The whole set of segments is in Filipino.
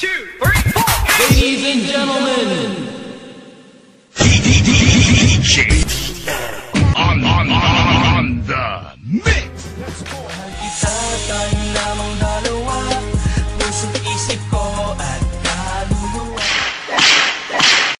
2, 3, 4. Ladies and gentlemen, DJ on the mix. kita tayo lamang dalawa, puso't isip ko at kaluluwa.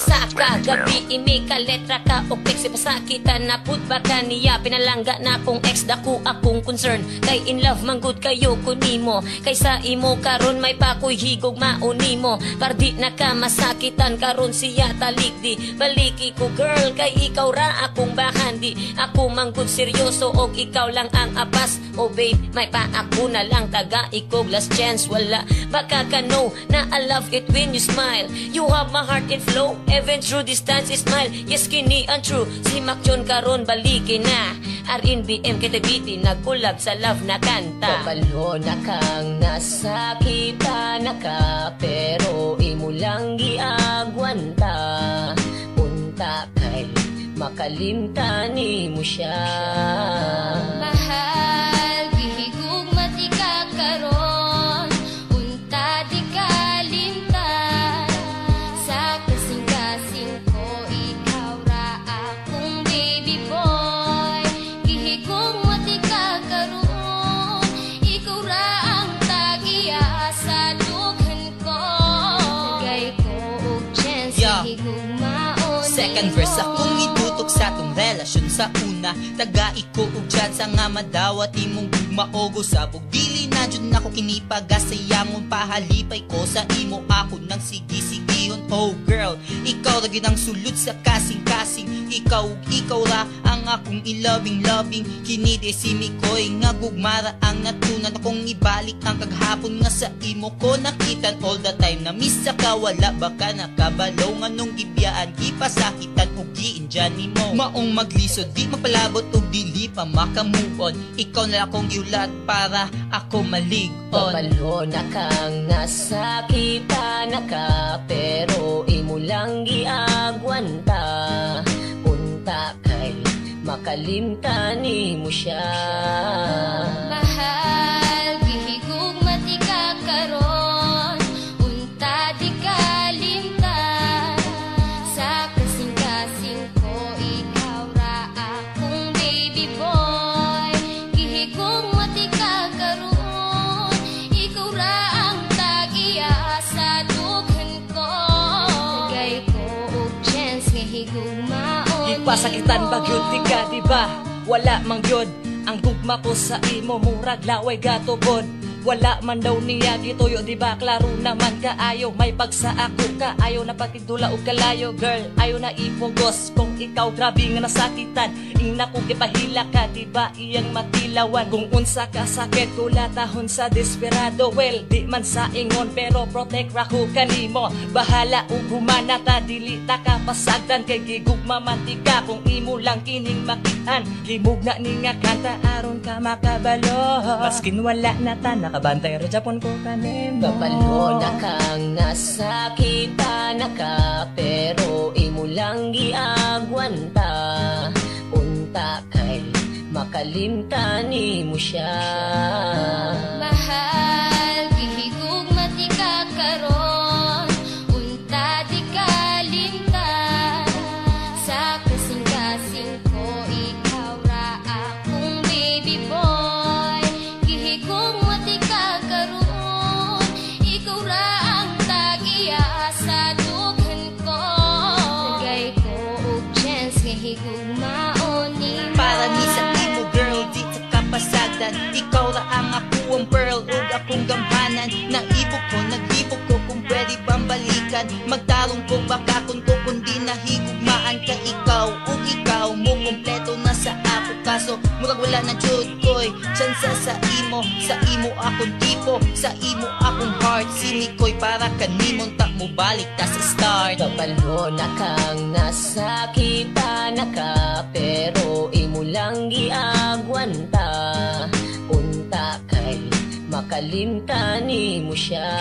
Sa kagabi imi kaletra ka o text pasakitan na pud ba kaniya pinalangga na kong ex dako akong concern kay in love man good kayo kunimo kaysa imo karon may pakoy higog mauni mo pardi na ka masakitan karon siya talikdi baliki ko girl kay ikaw ra akong bahandi ako man good seryoso og ikaw lang ang apas oh babe may pa ako na lang taga ikog last chance wala baka ka know na I love it when you smile you have my heart in flow even through distance smile yes kini ang true si Macjon karon baliki na RNBM KTBT nagkulab sa love na kanta kabalo na kang nasakita na ka pero imo lang giagwanta unta kay makalimtan mo siya mahal gihigug mati ka karon unta di kalimtan sa kasing-kasing ko ikaw ra akong baby boy gihigug mati ka karon ikaw ra ang tagiya sa dughan ko nagay ko og chance gihigug maon second verse akong itutok sa tong relasyon sa una taga iko ug chat sa nga madawat imong maogo sa bugdili na jud nako kinipagasayamon pahalipay ko sa imo ako nang sige-sigihon oh girl ikaw ra gyud ang sulod sa kasing-kasing ikaw ra ang akong loving kini desimi koy nga gugmara ang natunan akong ibalik ang kaghapon nga sa imo ko nakitan all the time na miss ka wala baka nakabalaw nga nung gibiyaan gipasakitan ug giinjan nimo maong maglisod di mapalabot ug dili pa maka-move on ikaw na akong giulat para ako malig-on kabalo na kang nasakita na ka pero imo lang giagwanta unta kay makalimtan mo siya mahal gihigug mati ka karon unta di kalimtan sa kasing-kasing ko ikaw ra akong baby boy gihigug mati ka karon ikaw ra ang tagiya sa dughan ko nagay ko og chance nga higug maon ipasakitan bagyod di ka diba wala mang gyud ang gugma ko sa imo murag laway gatubod wala man daw niya gituyo di ba klaro naman kaayo may pagsa ako kaayo na pagtidula og kalayo girl ayo na ipugos kung ikaw grabe nga nasakitan ina ko gipahila ka di ba iyang matilawan kung unsa ka sakit kulatahon sa desperado well di man sa ingon pero protect ra ko kanimo bahala ug humana ta dili ta ka pasagdan kay gigugma mantika kung imo lang kining makitan limugna ni nga kanta aron ka makabalo maskin wala na ta nakabantay ra japon ko kanin kabalo na kang nasakita na ka pero imo lang giagwanta unta kay makalimtan mo siya mahal gihigug mati ka karon unta di kalimtan sa kasing-kasing ko ikaw ra akong baby boy gihigug mati ka karon ikaw ra ang tagiya sa dughan ko nagay ko og chance nga higug maon para ni sa imo girl di ka kapasagdan ikaw ra ang akong pearl ug akong gamhanan naibog ko nagibog ko kung pwede bang balikan magtarong ko baka kung ko kundi nahigugmaan ka ikaw ug ikaw mo kompleto na sa ako kaso murag wala na jud koy chance sa imo akong tipo sa imo akong heart sini koy para kanimon ta mo balik ta sa start kabalo na kang nasakita na ka pero imo lang giagwanta unta kay makalimtan mo siya